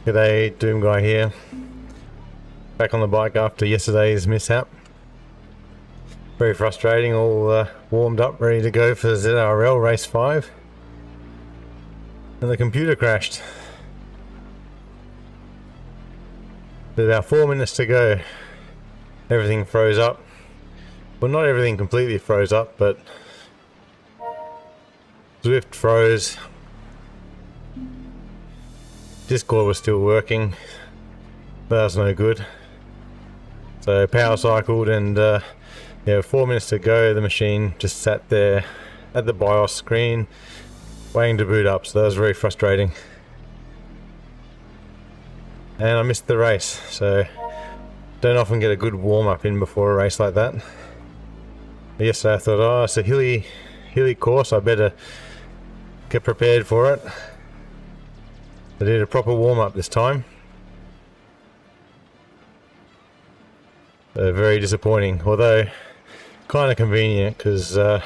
G'day, Doom Guy here. Back on the bike after yesterday's mishap. Very frustrating, all warmed up, ready to go for ZRL Race 5. And the computer crashed. With about 4 minutes to go, everything froze up. Well, not everything completely froze up, but Zwift froze. Discord was still working, but that was no good. So power cycled and yeah, 4 minutes to go, the machine just sat there at the BIOS screen waiting to boot up, so that was very frustrating. And I missed the race, so don't often get a good warm-up in before a race like that. But yesterday I thought, oh, it's a hilly course, I better get prepared for it. I did a proper warm-up this time. Very disappointing, although kind of convenient because don't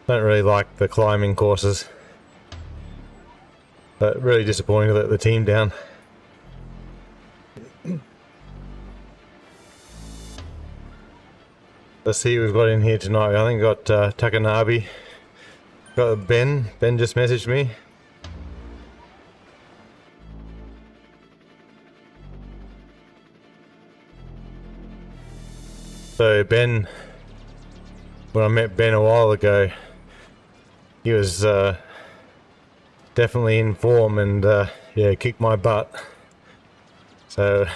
really like the climbing courses. But really disappointing to let the team down. Let's see who we've got in here tonight. I think we've got Takanabe. Got Ben. Ben just messaged me. So Ben, when I met Ben a while ago, he was definitely in form and yeah, kicked my butt. So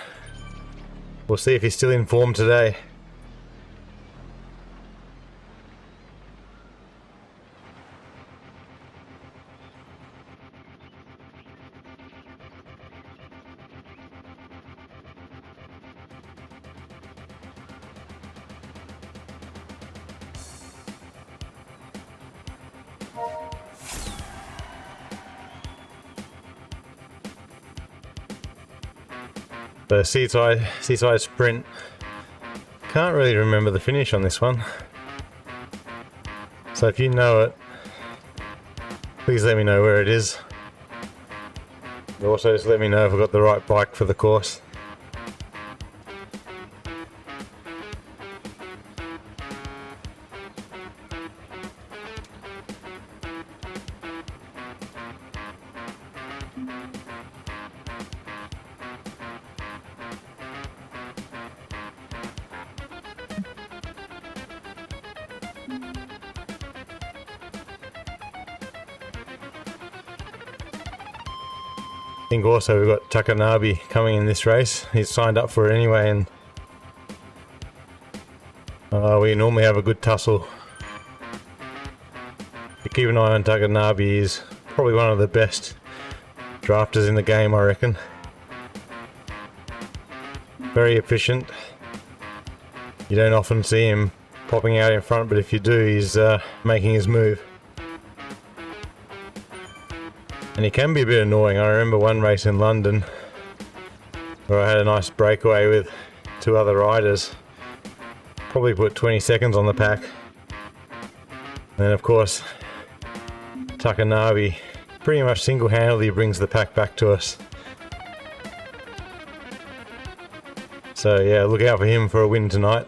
we'll see if he's still in form today. The Seaside sprint. Can't really remember the finish on this one. So if you know it, please let me know where it is. Also just let me know if I've got the right bike for the course. I think also we've got Takanabe coming in this race. He's signed up for it anyway, and we normally have a good tussle. You keep an eye on Takanabe. He's probably one of the best drafters in the game, I reckon. Very efficient. You don't often see him popping out in front, but if you do, he's making his move. And he can be a bit annoying. I remember one race in London where I had a nice breakaway with two other riders. Probably put 20 seconds on the pack. And then of course, Takanabe pretty much single-handedly brings the pack back to us. So yeah, look out for him for a win tonight.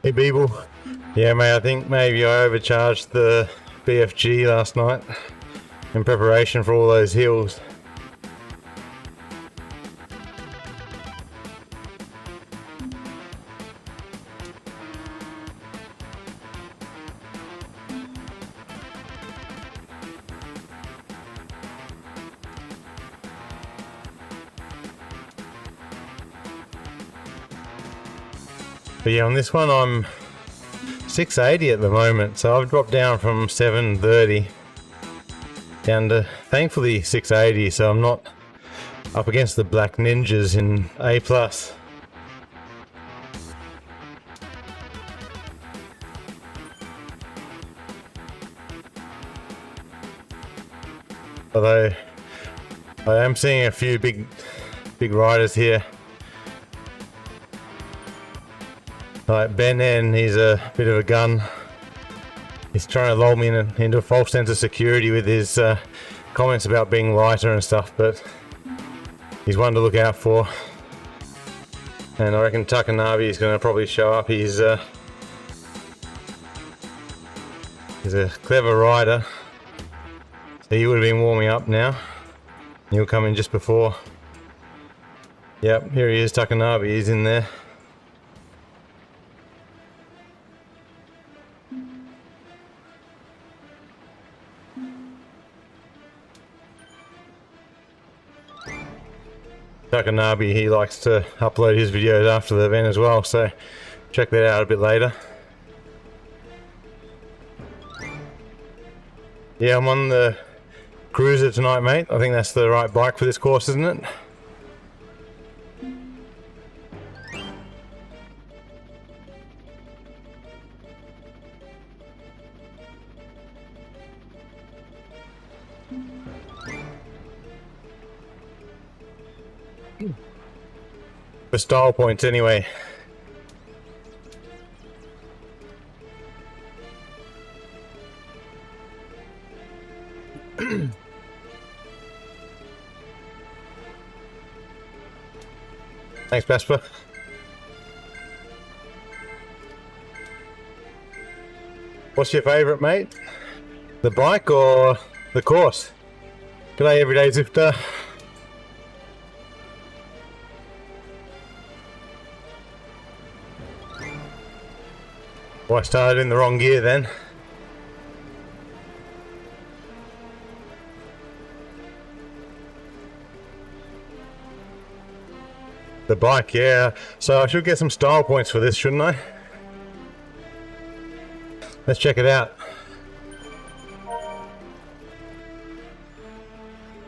Hey Beeble. Yeah mate, I think maybe I overcharged the BFG last night in preparation for all those hills. But yeah, on this one I'm 680 at the moment, so I've dropped down from 730 down to thankfully 680, so I'm not up against the black ninjas in A+. Although I am seeing a few big riders here. Like Ben N, he's a bit of a gun. He's trying to lull me into a false sense of security with his comments about being lighter and stuff, but he's one to look out for. And I reckon Takanabe is going to probably show up. He's a clever rider. So he would have been warming up now. He'll come in just before. Yep, here he is, Takanabe, he's in there. Takanabe, he likes to upload his videos after the event as well, so check that out a bit later. Yeah, I'm on the Cruiser tonight, mate. I think that's the right bike for this course, isn't it? For style points, anyway. Thanks, Vespa. What's your favourite, mate? The bike or the course? G'day, everyday Zifter. Well, I started in the wrong gear then. The bike, yeah. So I should get some style points for this, shouldn't I? Let's check it out.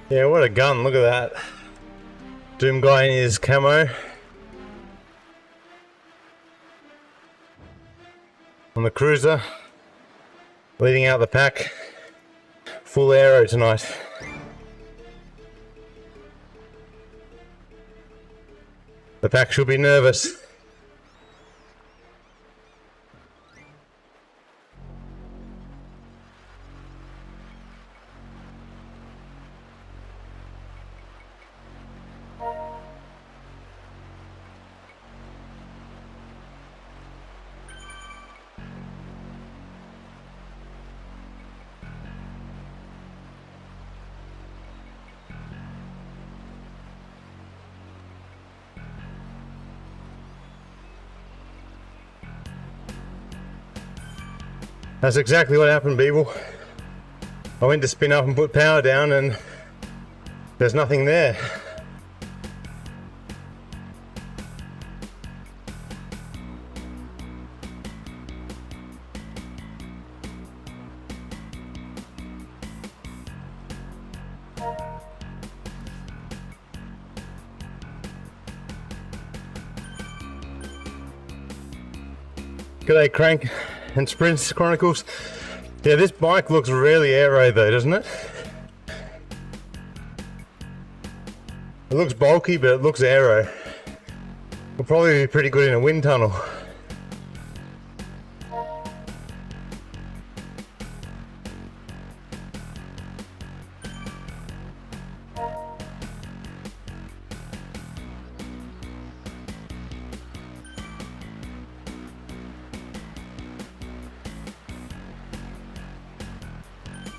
Yeah, what a gun, look at that. Doom guy in his camo. On the Cruiser, leading out the pack, full aero tonight. The pack should be nervous. That's exactly what happened, Beeble. I went to spin up and put power down and there's nothing there. G'day, Crank and Sprints Chronicles. Yeah, this bike looks really aero though, doesn't it? It looks bulky, but it looks aero. Will probably be pretty good in a wind tunnel.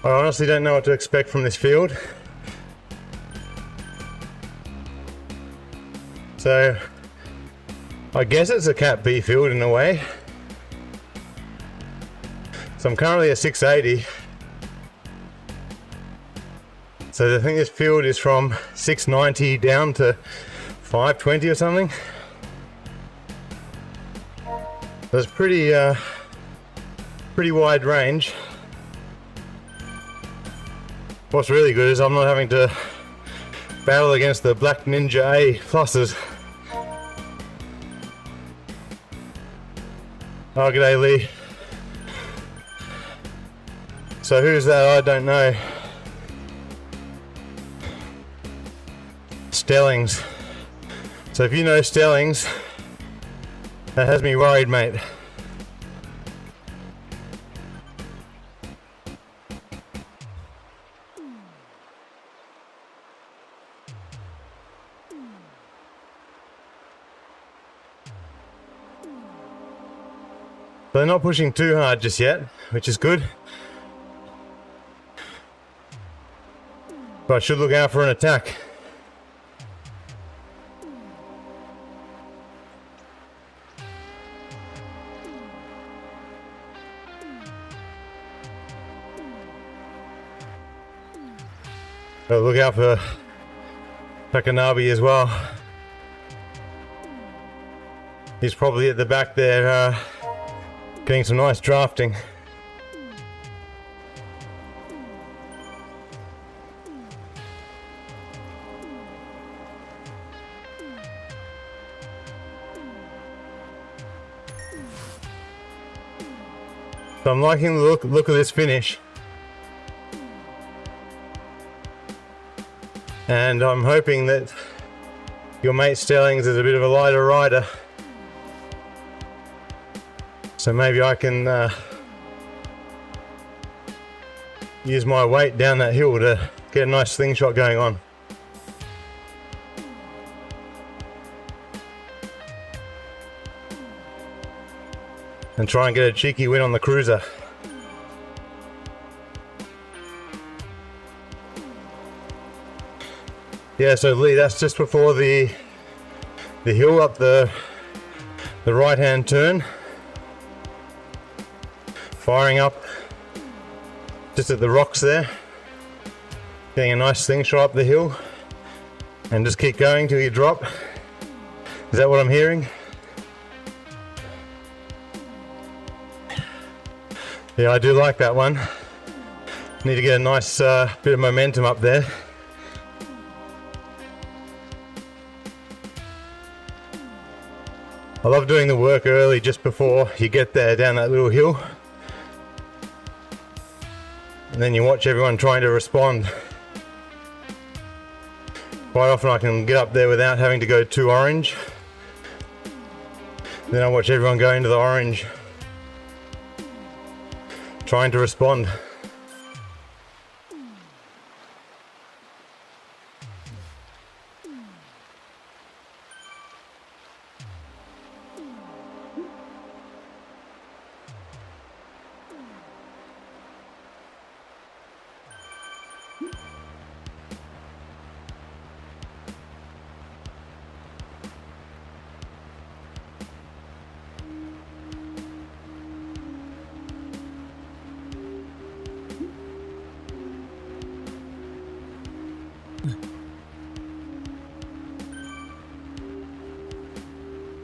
I honestly don't know what to expect from this field. So I guess it's a Cat B field in a way. So I'm currently at 680. So I think this field is from 690 down to 520 or something. That's pretty wide range. What's really good is I'm not having to battle against the Black Ninja A pluses. Oh, g'day Lee. So who's that? I don't know. Stellings. So if you know Stellings, that has me worried, mate. They're not pushing too hard just yet, which is good. But I should look out for an attack. Gotta look out for Takanabe as well. He's probably at the back there getting some nice drafting. So I'm liking the look of this finish. And I'm hoping that your mate Stellings is a bit of a lighter rider. So maybe I can use my weight down that hill to get a nice slingshot going on. And try and get a cheeky win on the cruiser. Yeah, so Lee, that's just before the hill up the right hand turn. Firing up just at the rocks there. Getting a nice slingshot up the hill. And just keep going till you drop. Is that what I'm hearing? Yeah, I do like that one. Need to get a nice bit of momentum up there. I love doing the work early just before you get there down that little hill. And then you watch everyone trying to respond. Quite often I can get up there without having to go too orange. Then I watch everyone go into the orange, trying to respond.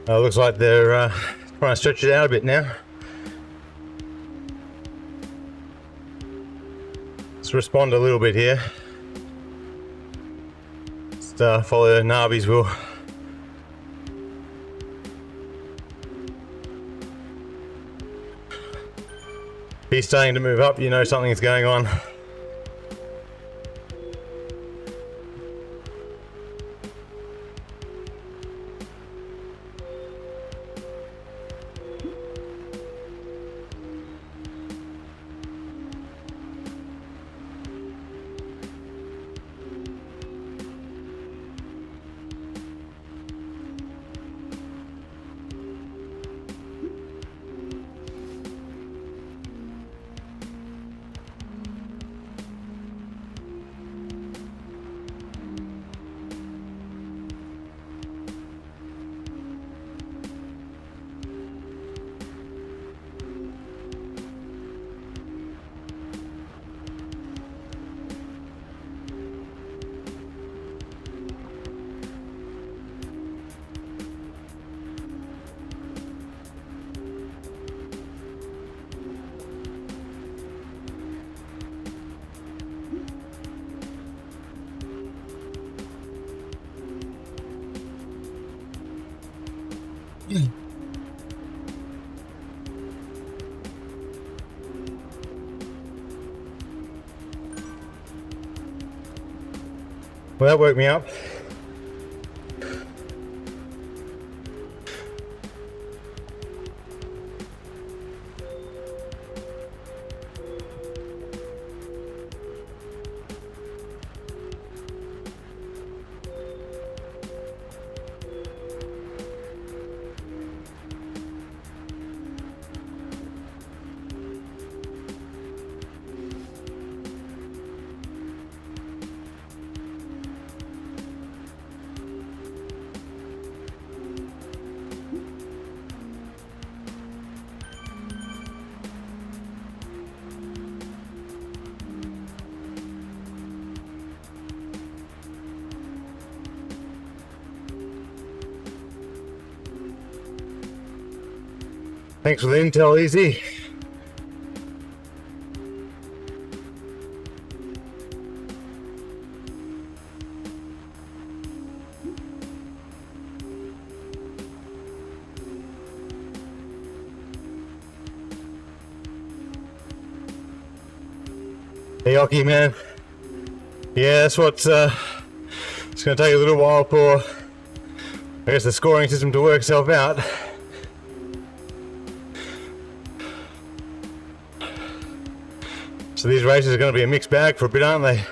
Looks like they're trying to stretch it out a bit now. Let's respond a little bit here. Just follow Nabi's wheel. If he's starting to move up, you know something's going on. Well, that woke me up. Thanks for the intel, Easy. Hey, Oki, man. Yeah, that's what, it's going to take a little while for, I guess, the scoring system to work itself out. So these races are going to be a mixed bag for a bit, aren't they?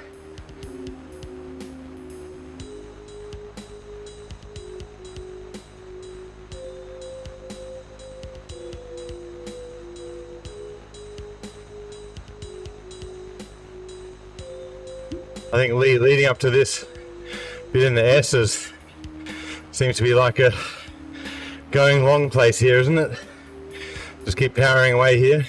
I think leading up to this bit in the S's seems to be like a going long place here, isn't it? Just keep powering away here.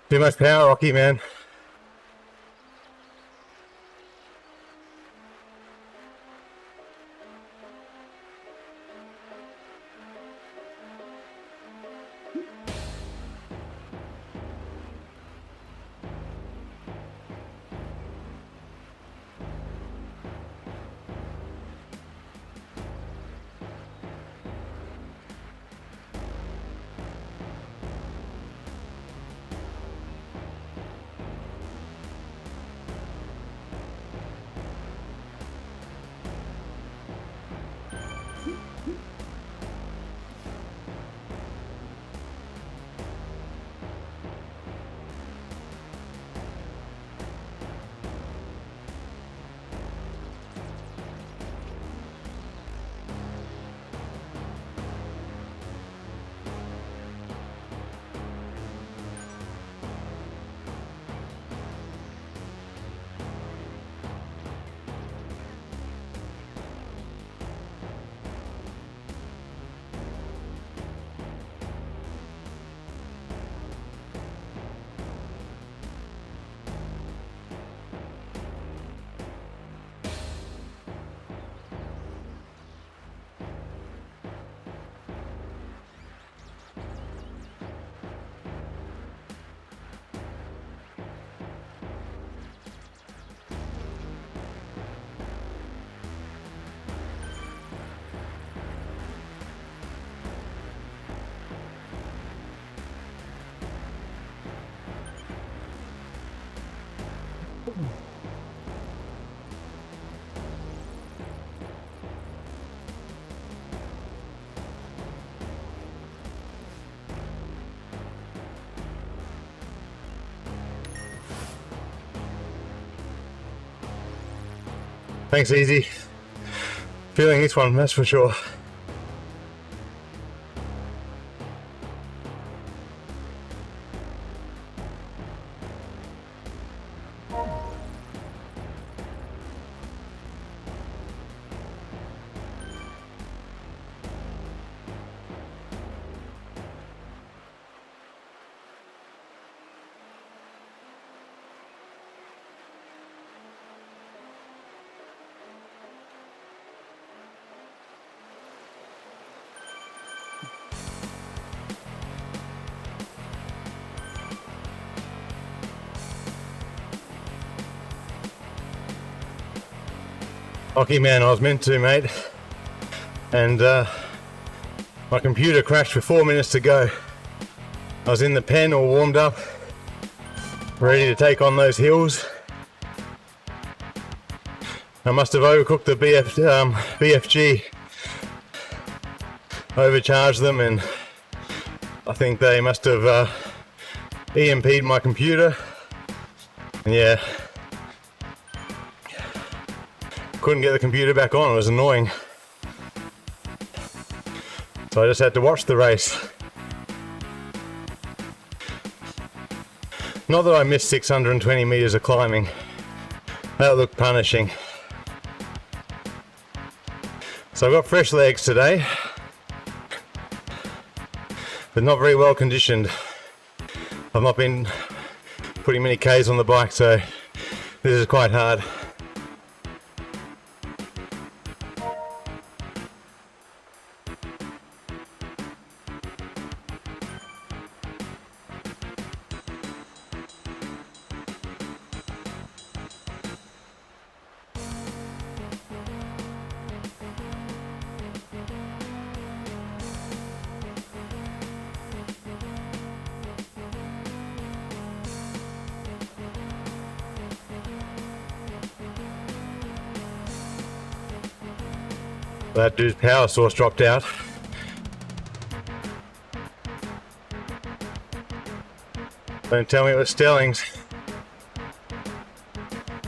Too much power, Rocky, man. Thanks, Easy. Feeling this one, that's for sure. Lucky man, I was meant to, mate. And my computer crashed with 4 minutes to go. I was in the pen all warmed up, ready to take on those hills. I must have overcooked the BFG, overcharged them, and I think they must have EMP'd my computer. And yeah, couldn't get the computer back on, it was annoying. So I just had to watch the race. Not that I missed 620 meters of climbing. That looked punishing. So I've got fresh legs today, but not very well conditioned. I've not been putting many Ks on the bike, so this is quite hard. That dude's power source dropped out. Don't tell me it was Stelling's.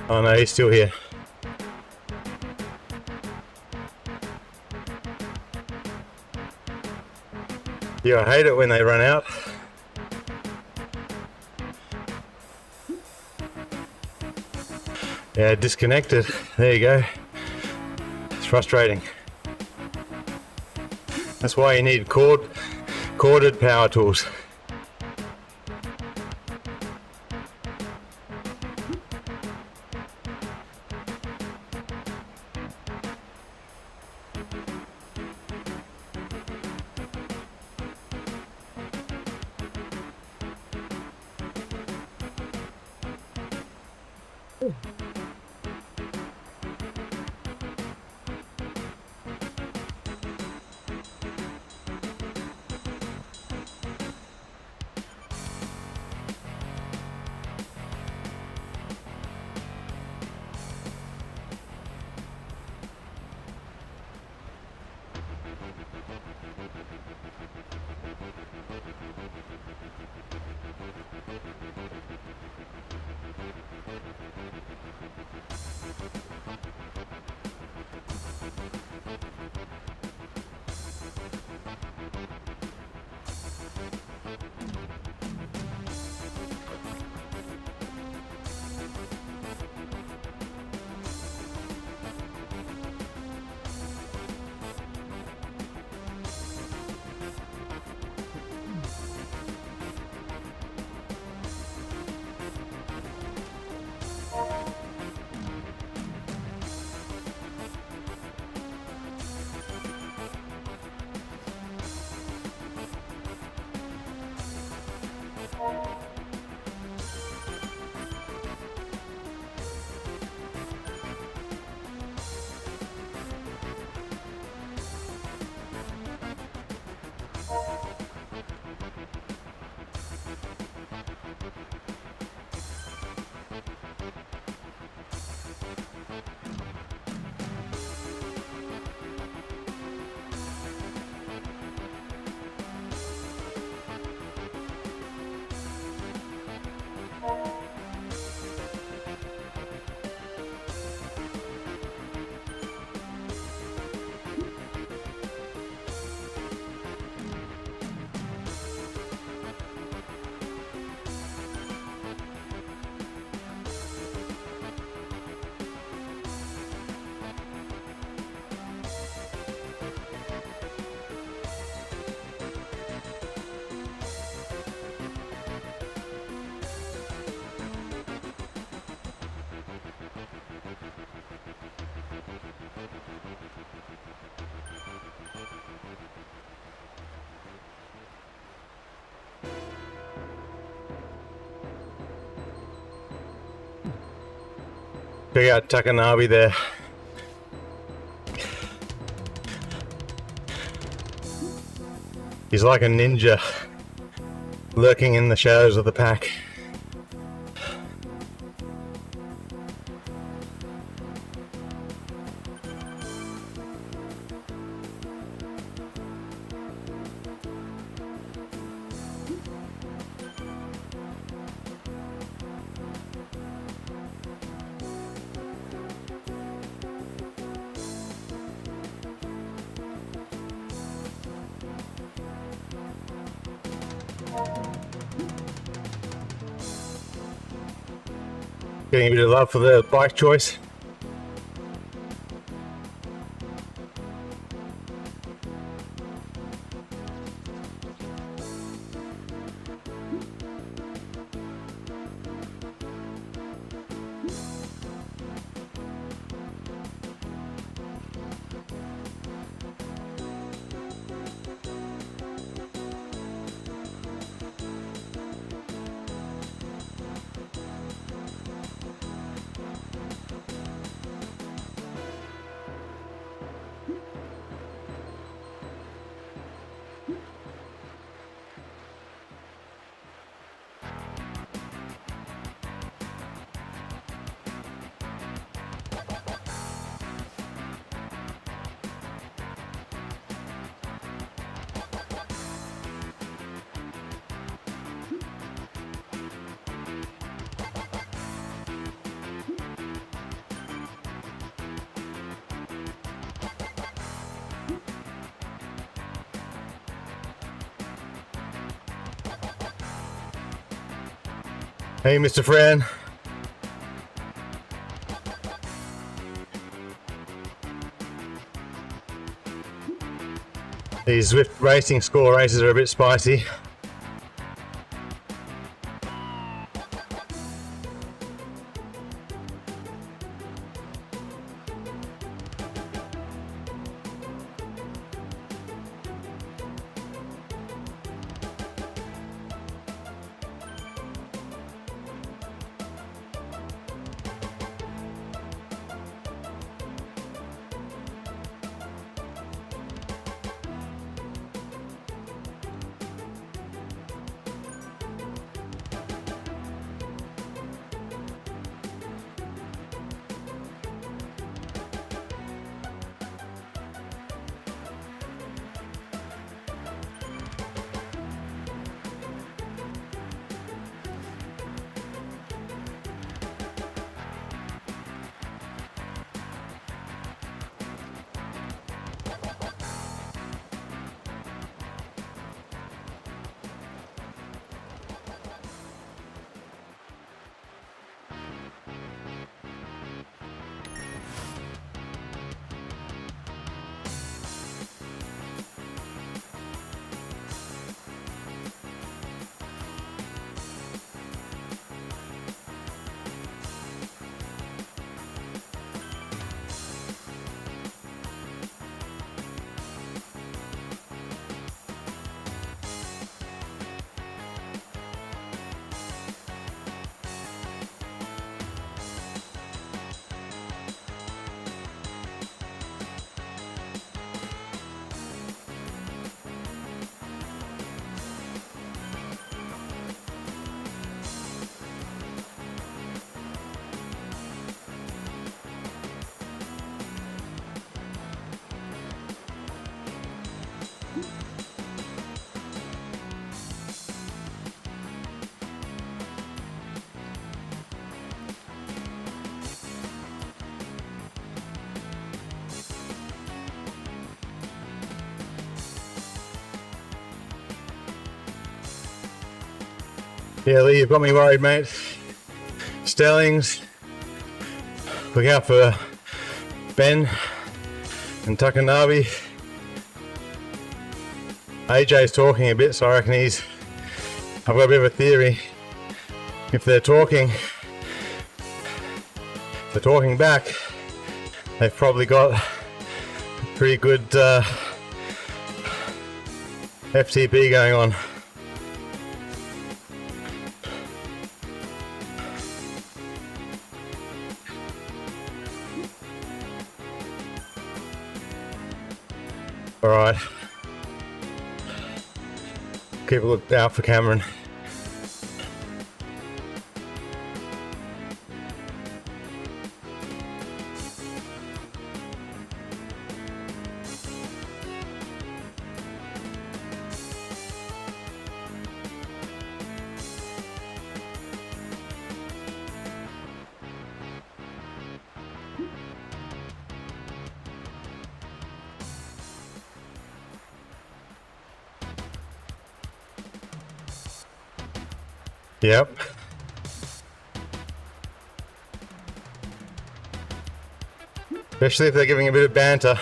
Oh no, he's still here. Yeah, I hate it when they run out. Yeah, disconnected. There you go. It's frustrating. That's why you need corded power tools. Check out Takanabe there. He's like a ninja lurking in the shadows of the pack. Getting a bit of love for the bike choice. Hey, Mr. Friend. These Zwift racing score races are a bit spicy. Yeah, Lee, you've got me worried, mate. Stellings, look out for Ben and Takanabe. AJ's talking a bit, so I reckon I've got a bit of a theory. If they're talking back, they've probably got a pretty good FTP going on. All right. keep a look out for Cameron. Yep. Especially if they're giving a bit of banter.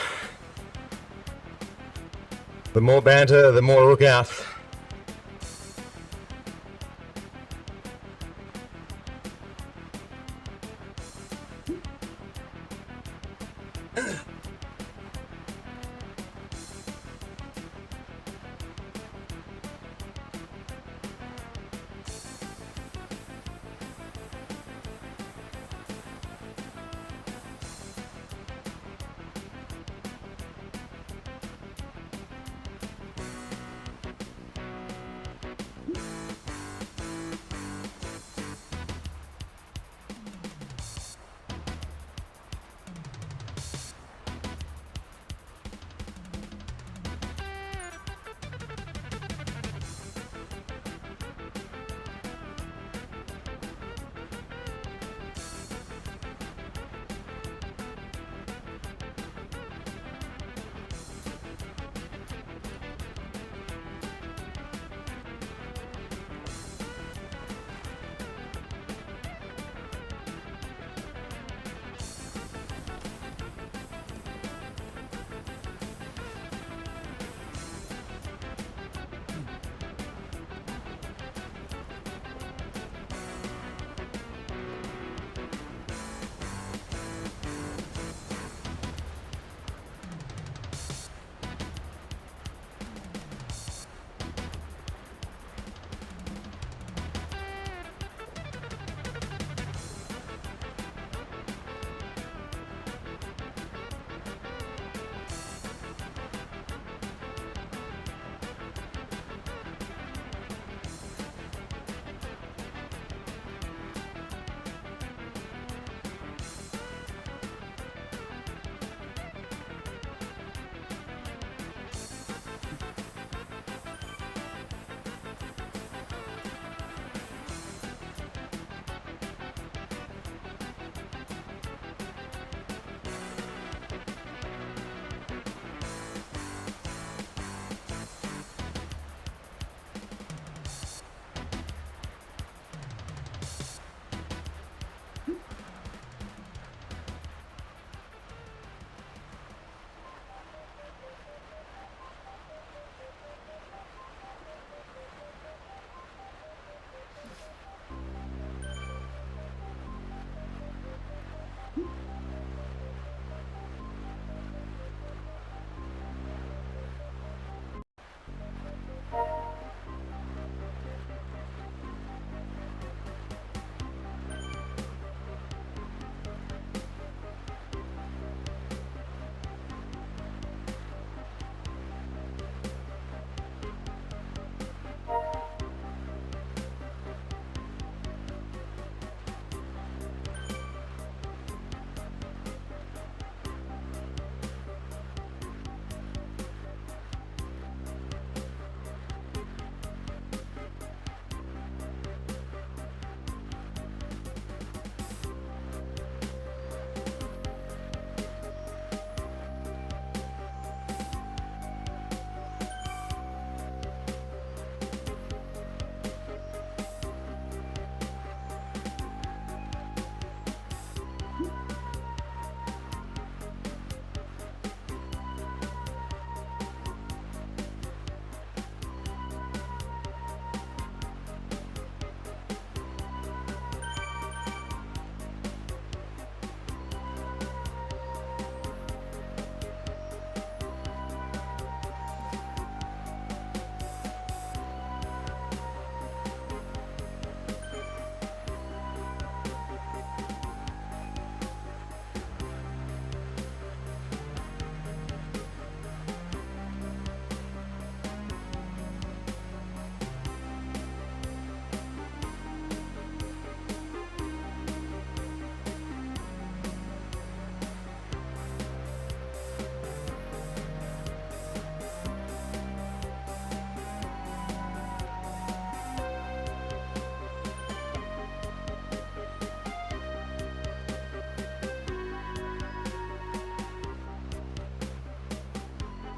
The more banter, the more look out.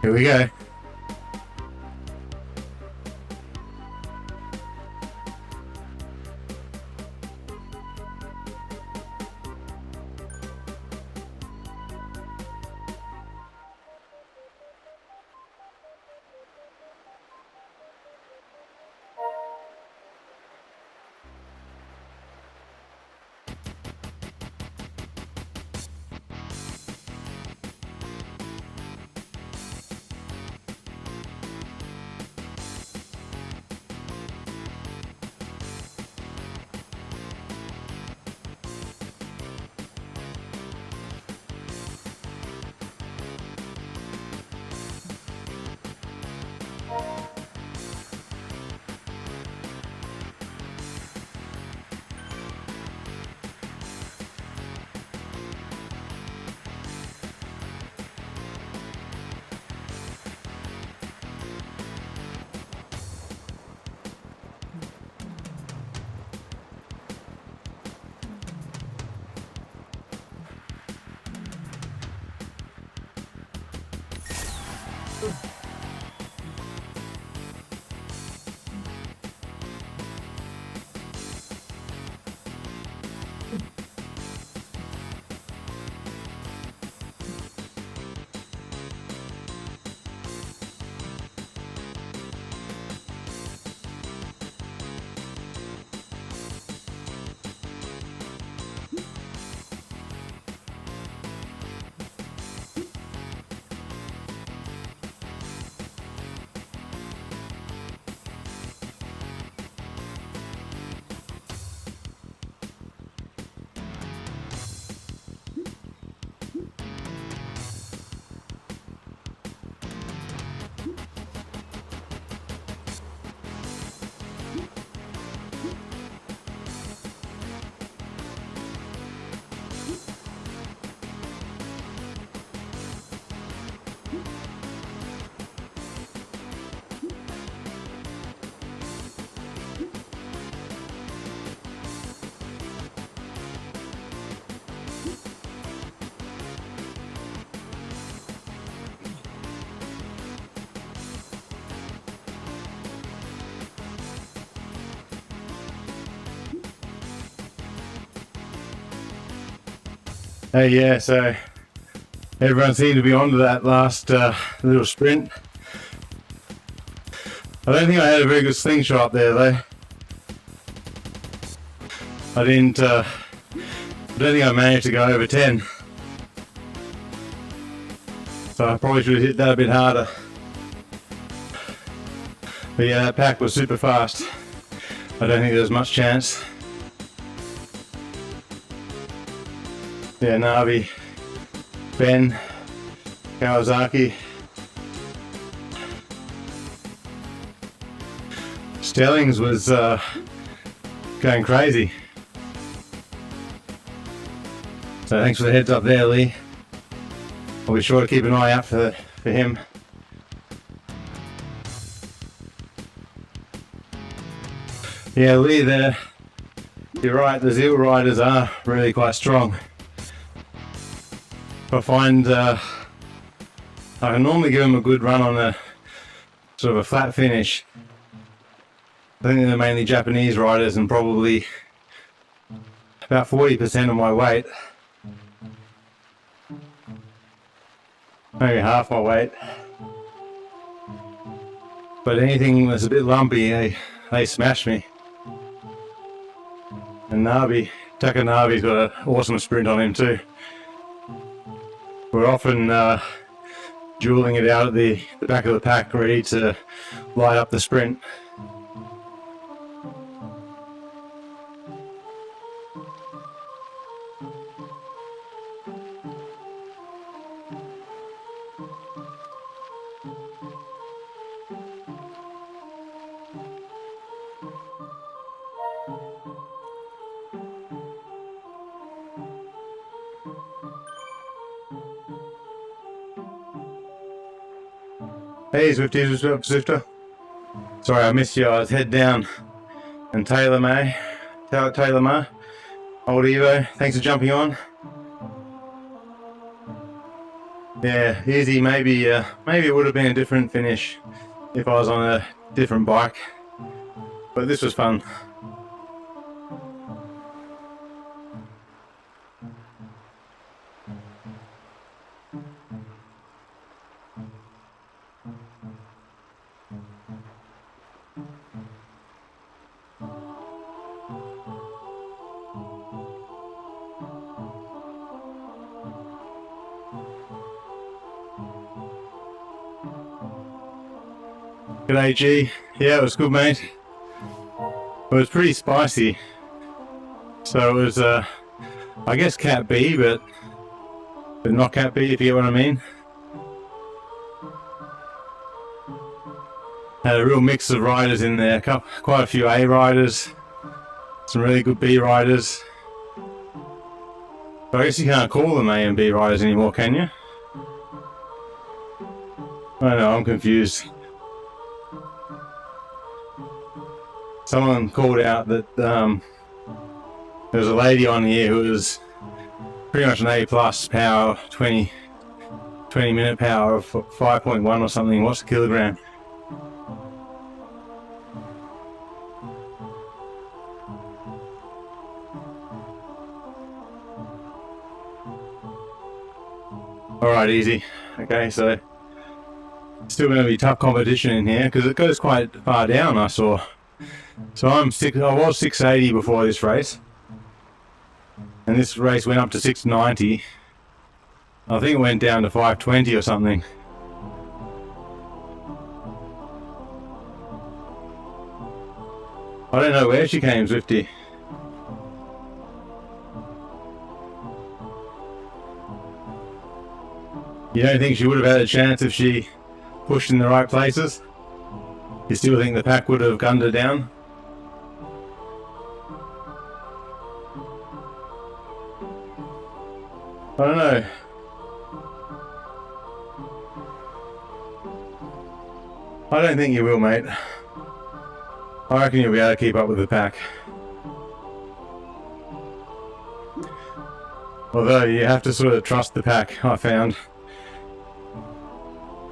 Here we go. Hey, yeah, so everyone seemed to be onto that last little sprint. I don't think I had a very good slingshot there though. I don't think I managed to go over 10. So I probably should have hit that a bit harder. But yeah, that pack was super fast. I don't think there was much chance. Yeah, Navi, Ben, Kawasaki, Stellings was going crazy. So thanks for the heads up there, Lee. I'll be sure to keep an eye out for him. Yeah, Lee, you're right, the Zeal riders are really quite strong. I find I can normally give them a good run on a sort of a flat finish. I think they're mainly Japanese riders and probably about 40% of my weight. Maybe half my weight. But anything that's a bit lumpy, they smash me. And Taka Navi's got an awesome sprint on him too. We're often dueling it out at the back of the pack, ready to light up the sprint. Hey Swifter. Sorry I missed you, I was head down. And Taylor Ma, old Evo, thanks for jumping on. Yeah, easy. Maybe maybe it would have been a different finish if I was on a different bike. But this was fun. G'day G. Yeah, it was good, mate. It was pretty spicy. So it was, I guess Cat B, but not Cat B, if you get what I mean. Had a real mix of riders in there. Quite a few A riders. Some really good B riders. But I guess you can't call them A and B riders anymore, can you? I don't know, I'm confused. Someone called out that there was a lady on here who was pretty much an A plus power, 20 minute power of 5.1 or something. What's the kilogram? Alright, easy. Okay, so still going to be tough competition in here because it goes quite far down, I saw. So I was 680 before this race, and this race went up to 690. I think it went down to 520 or something. I don't know where she came, Swifty. You don't think she would have had a chance if she pushed in the right places? You still think the pack would have gunned her down? I don't know. I don't think you will, mate. I reckon you'll be able to keep up with the pack. Although you have to sort of trust the pack, I found.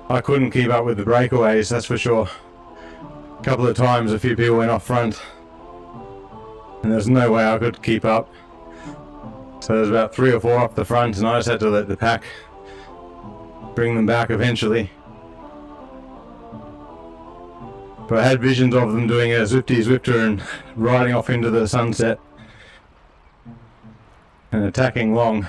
I couldn't keep up with the breakaways, that's for sure. A couple of times a few people went off front, and there's no way I could keep up. So there's about 3 or 4 off the front, and I just had to let the pack bring them back eventually. But I had visions of them doing a Zwifty Zwifter and riding off into the sunset and attacking long.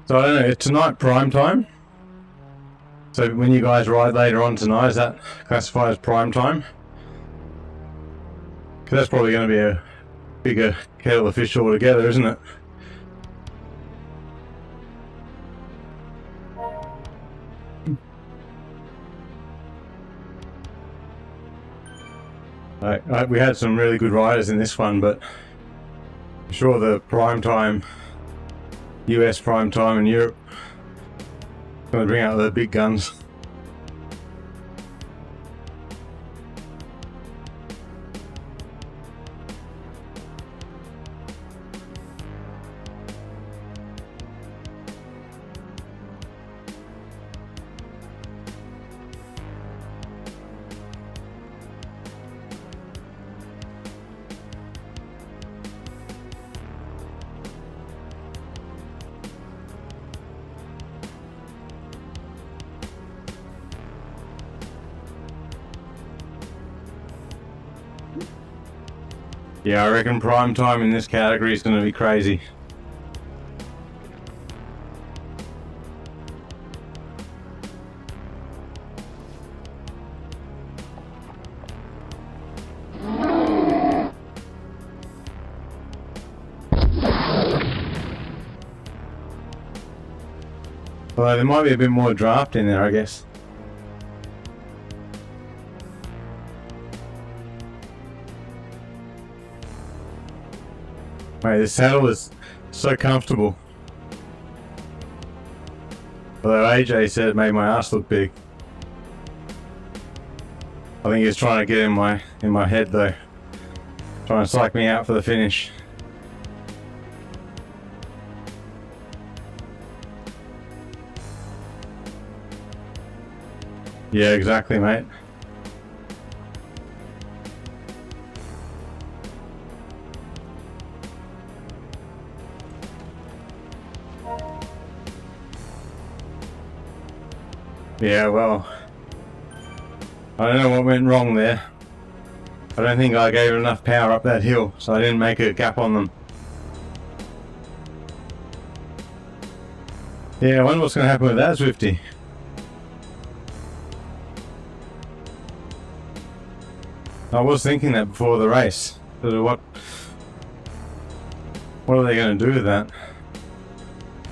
So I don't know, it's tonight prime time. So when you guys ride later on tonight, is that classified as prime time? Because that's probably going to be a bigger kettle of fish altogether, isn't it? We had some really good riders in this one, but I'm sure the prime time, US prime time in Europe, is going to bring out the big guns. Yeah, I reckon prime time in this category is going to be crazy. Although there might be a bit more draft in there, I guess. Mate, this saddle is so comfortable. Although AJ said it made my ass look big. I think he's trying to get in my head though. Trying to psych me out for the finish. Yeah, exactly, mate. Yeah, well, I don't know what went wrong there. I don't think I gave it enough power up that hill, so I didn't make a gap on them. Yeah, I wonder what's going to happen with that Swifty. I was thinking that before the race. So what are they going to do with that?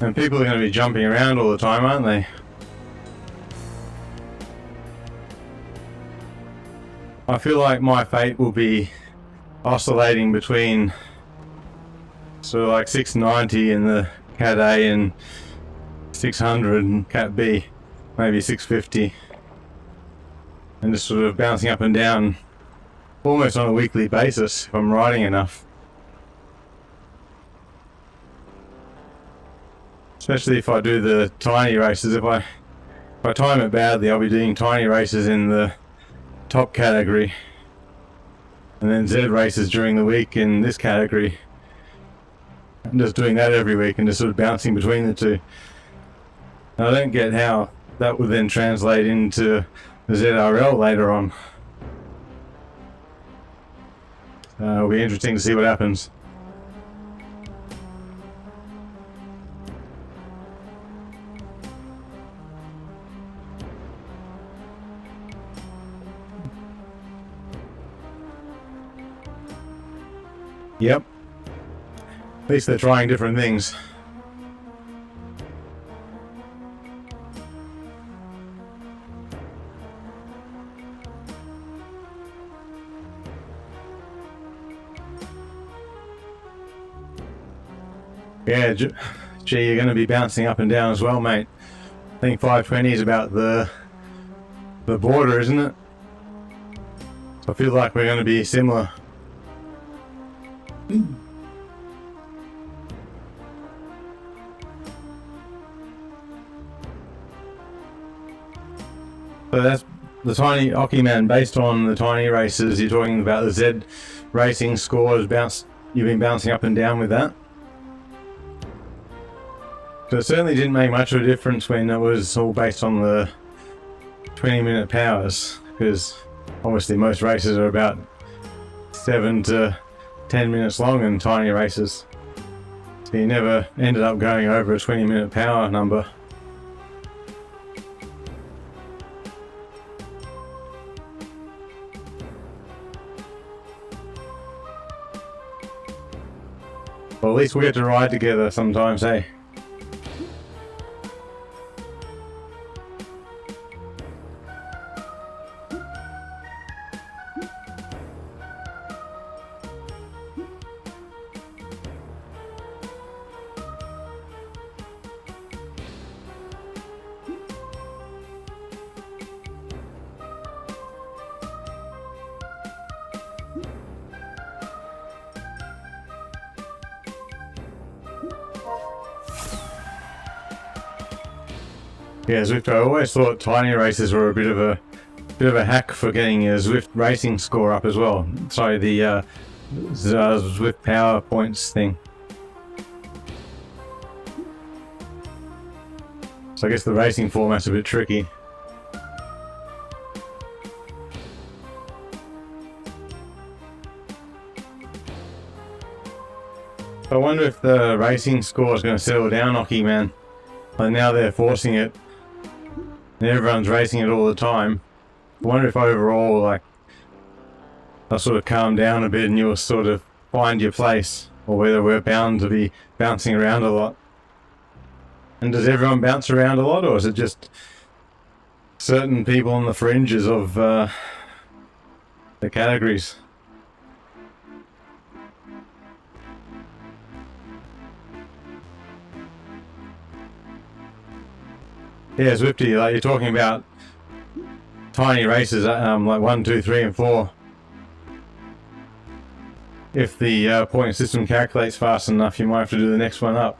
And people are going to be jumping around all the time, aren't they? I feel like my fate will be oscillating between sort of like 690 in the Cat A and 600 in Cat B, maybe 650, and just sort of bouncing up and down almost on a weekly basis if I'm riding enough. Especially if I do the tiny races. If I time it badly, I'll be doing tiny races in the top category and then Z races during the week in this category. I'm just doing that every week and just sort of bouncing between the two. And I don't get how that would then translate into the ZRL later on. It'll be interesting to see what happens. Yep. At least they're trying different things. Yeah, gee, you're going to be bouncing up and down as well, mate. I think 520 is about the border, isn't it? So I feel like we're going to be similar. So that's the tiny Ocky Man. Based on the tiny races, you're talking about the Z racing scores. You've been bouncing up and down with that. So it certainly didn't make much of a difference when it was all based on the 20-minute powers, because obviously most races are about 7 to 10 minutes long in tiny races. So you never ended up going over a 20-minute power number. Well, at least we get to ride together sometimes, eh? Yeah, Zwift. I always thought tiny races were a bit of a hack for getting a Zwift racing score up as well. Sorry, the Zwift power points thing. So I guess the racing format's a bit tricky. I wonder if the racing score is going to settle down, Ocky Man. Like now they're forcing it. And everyone's racing it all the time. I wonder if overall, like, they'll sort of calm down a bit and you'll sort of find your place, or whether we're bound to be bouncing around a lot. And does everyone bounce around a lot, or is it just certain people on the fringes of the categories? Yeah, Zwifty, like you're talking about tiny races, like 1, 2, 3, and 4. If the point system calculates fast enough, you might have to do the next one up.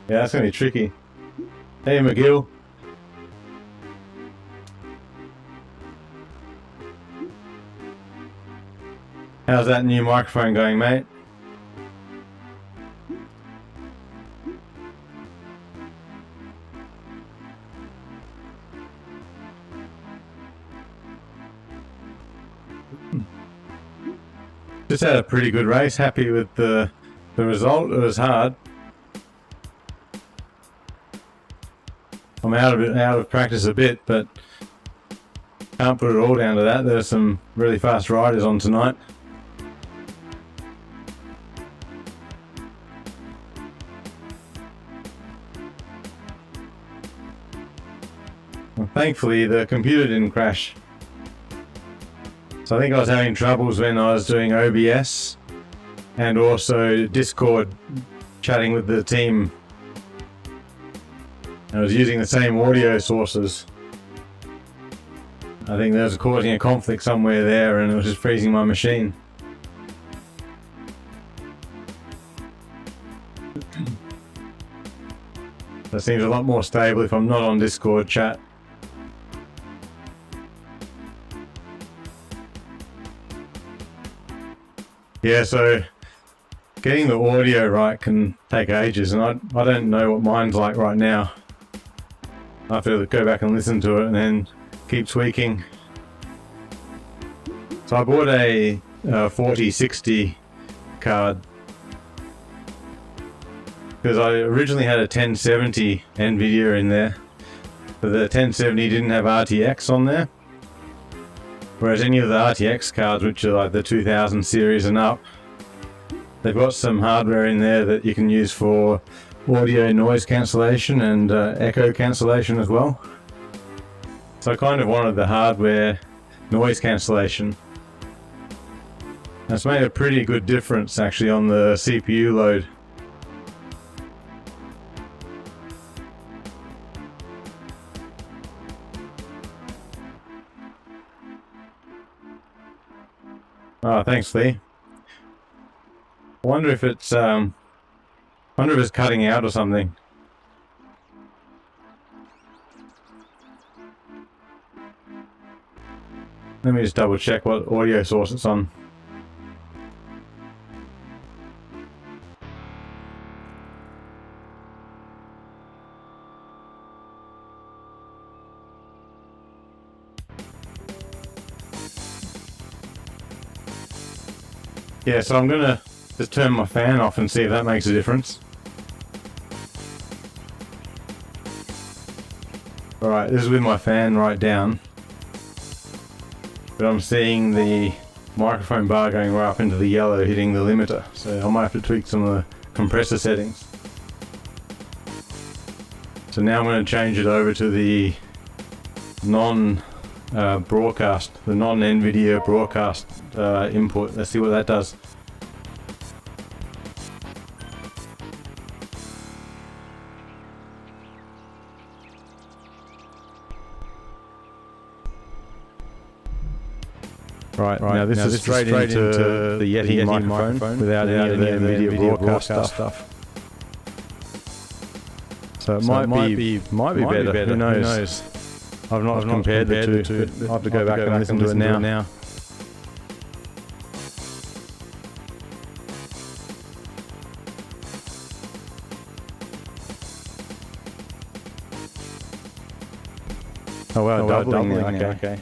Yeah, that's going to be tricky. Hey, McGill. How's that new microphone going, mate? Just had a pretty good race. Happy with the result. It was hard. I'm out of practice a bit, but can't put it all down to that. There's some really fast riders on tonight. Well, thankfully, the computer didn't crash. So I think I was having troubles when I was doing OBS and also Discord, chatting with the team. I was using the same audio sources. I think there was causing a conflict somewhere there, and it was just freezing my machine. That seems a lot more stable if I'm not on Discord chat. Yeah, so getting the audio right can take ages, and I don't know what mine's like right now. I have to go back and listen to it and then keep tweaking. So I bought a 4060 card because I originally had a 1070 NVIDIA in there, but the 1070 didn't have RTX on there. Whereas any of the RTX cards, which are like the 2000 series and up, they've got some hardware in there that you can use for audio noise cancellation and echo cancellation as well. So I kind of wanted the hardware noise cancellation. It's made a pretty good difference actually on the CPU load. Oh, thanks, Lee. I wonder if it's cutting out or something. Let me just double check what audio source it's on. Yeah, so I'm gonna just turn my fan off and see if that makes a difference. Alright, this is with my fan right down. But I'm seeing the microphone bar going right up into the yellow, hitting the limiter. So I might have to tweak some of the compressor settings. So now I'm going to change it over to the non-broadcast, the non-NVIDIA broadcast input. Let's see what that does. Right, now this is straight into the Yeti microphone without any of the NVIDIA broadcast stuff. So it might be better. Who knows? I've not compared the two. I'll have to go back and listen to it now. Oh wow, doubling now. Okay.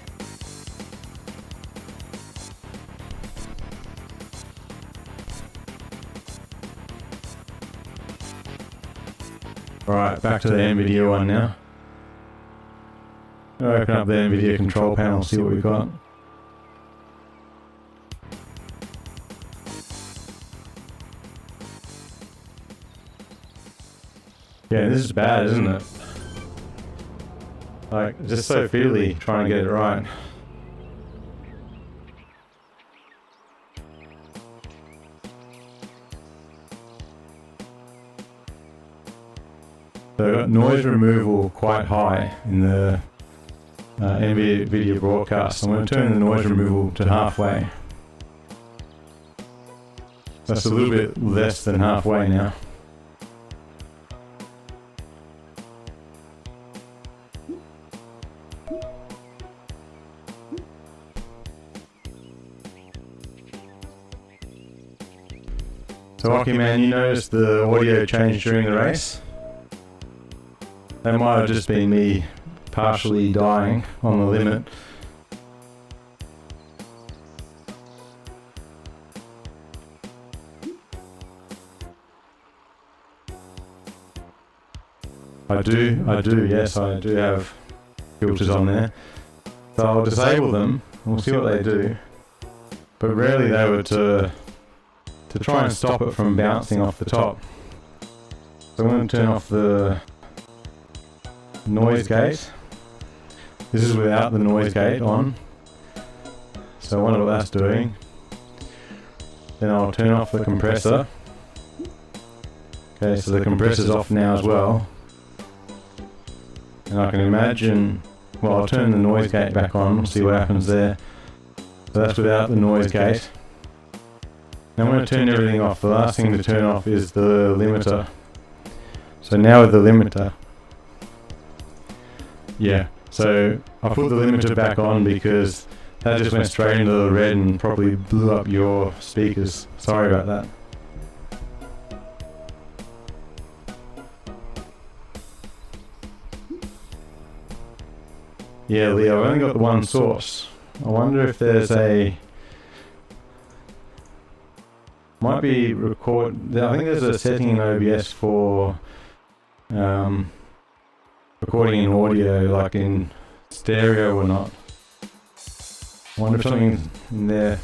Alright, back to the NVIDIA one now. I'll open up the NVIDIA control panel, see what we've got. Yeah, this is bad, isn't it? Like, just so fiddly trying to get it right. So noise removal quite high in the NVIDIA broadcast. I'm going to turn the noise removal to halfway. That's a little bit less than halfway now. So Rocky Man, you noticed the audio change during the race? That might have just been me partially dying on the limit. Yes, I do have filters on there. So I'll disable them, and we'll see what they do. But really they were to try and stop it from bouncing off the top. So I'm going to turn off the noise gate. This is without the noise gate on. So I wonder what that's doing. Then I'll turn off the compressor. Okay, so the compressor's off now as well. And I can imagine, well, I'll turn the noise gate back on, we'll see what happens there. So that's without the noise gate. Now I'm going to turn everything off. The last thing to turn off is the limiter. So now with the limiter, yeah, so I put the limiter back on because that just went straight into the red and probably blew up your speakers. Sorry about that. Yeah, Leo, I've only got the one source. I wonder if there's might be record. I think there's a setting in OBS for recording in audio, like in stereo or not. I wonder if something's in there.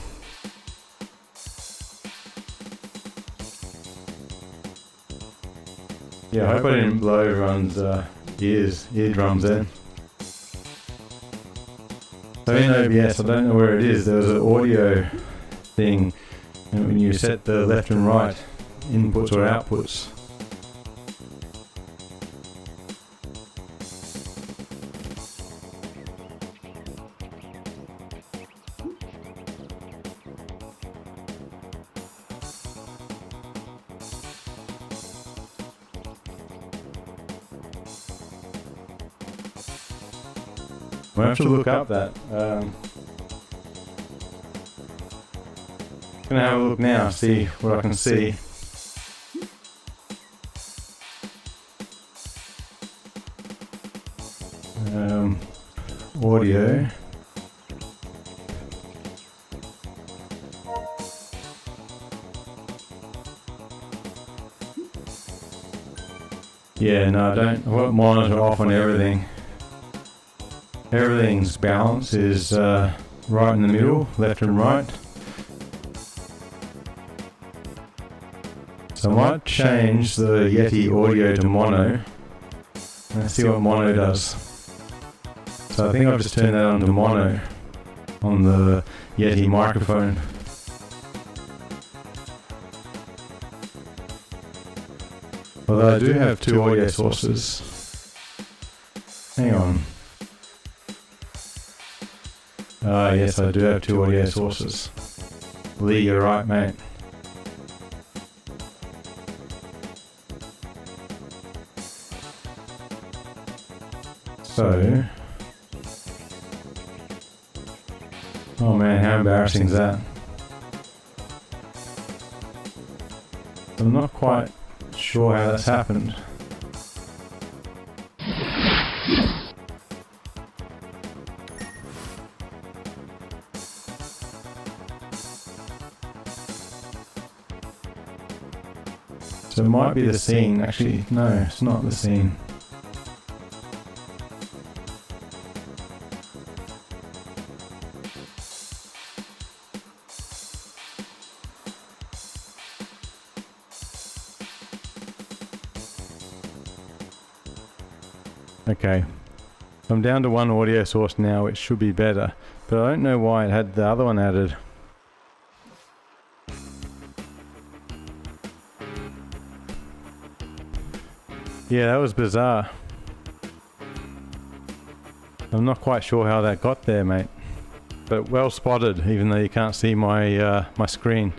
Yeah, I hope I didn't blow everyone's eardrums then. So in OBS, I don't know where it is, there was an audio thing. And when you set the left and right inputs or outputs, we'll have to look up that. Gonna have a look now, see what I can see. Audio. Yeah, no, I don't. I won't monitor off on everything. Everything's balance is right in the middle, left and right. So I might change the Yeti audio to mono and see what mono does. So I think I've just turned that on to mono on the Yeti microphone. Although I do have two audio sources. Hang on. Ah, yes, I do have two audio sources. Lee, you're right, mate. So, oh man, how embarrassing is that? I'm not quite sure how that's happened. So it might be the scene. Actually, no, it's not the scene. Okay, I'm down to one audio source now, which should be better, but I don't know why it had the other one added. Yeah, that was bizarre. I'm not quite sure how that got there, mate. But well spotted, even though you can't see my my screen.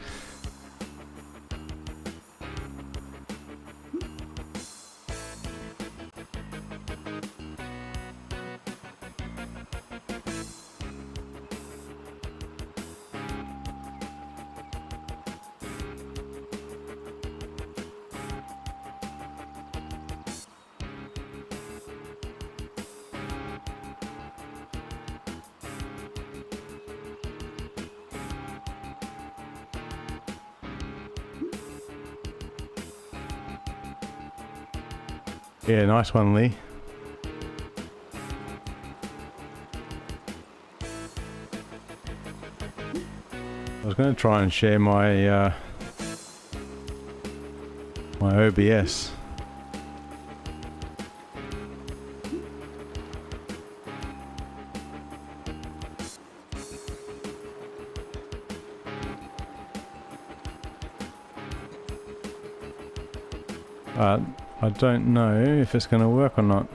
Yeah, nice one, Lee. I was going to try and share my my OBS. I don't know if it's going to work or not.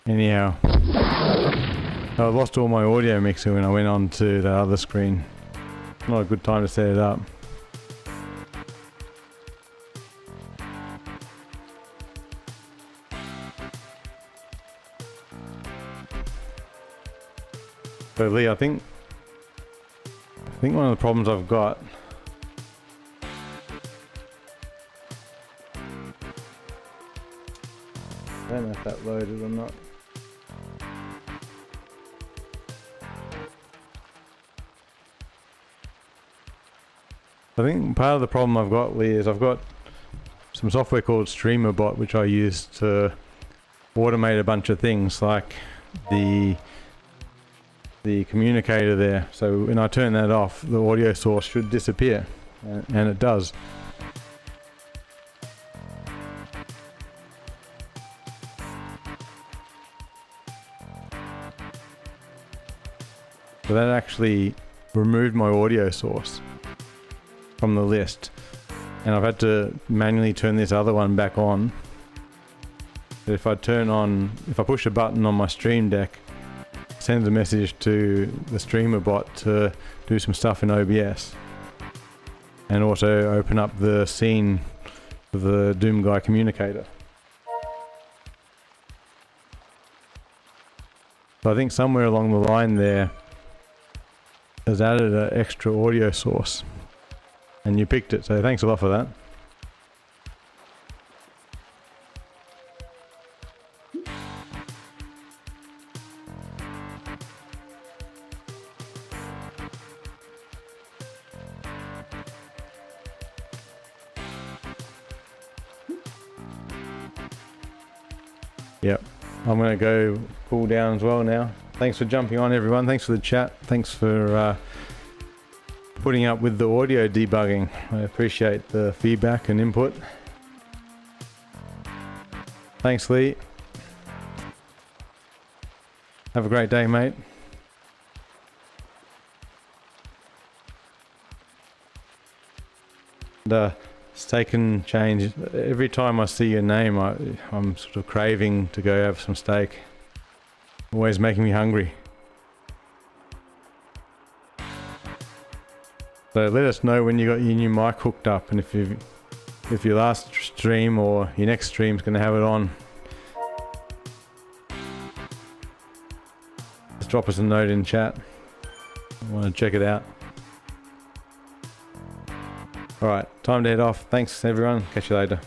Anyhow, I lost all my audio mixer when I went on to the other screen. Not a good time to set it up. So Lee, I think one of the problems I've got I don't know if that loaded or not. I think part of the problem I've got, Lee, is I've got some software called StreamerBot, which I use to automate a bunch of things, like the communicator there. So when I turn that off, the audio source should disappear, and it does. So that actually removed my audio source from the list, and I've had to manually turn this other one back on. But if I push a button on my Stream Deck, it sends a message to the StreamerBot to do some stuff in OBS, and also open up the scene for the Doom Guy communicator. So I think somewhere along the line there has added an extra audio source, and you picked it, so thanks a lot for that. Yep, I'm going to go cool down as well now. Thanks for jumping on, everyone. Thanks for the chat. Thanks for putting up with the audio debugging. I appreciate the feedback and input. Thanks, Lee. Have a great day, mate. And, steak and change. Every time I see your name, I'm sort of craving to go have some steak. Always making me hungry. So let us know when you got your new mic hooked up, and if your last stream or your next stream is going to have it on. Just drop us a note in chat. I want to check it out. Alright, time to head off. Thanks everyone. Catch you later.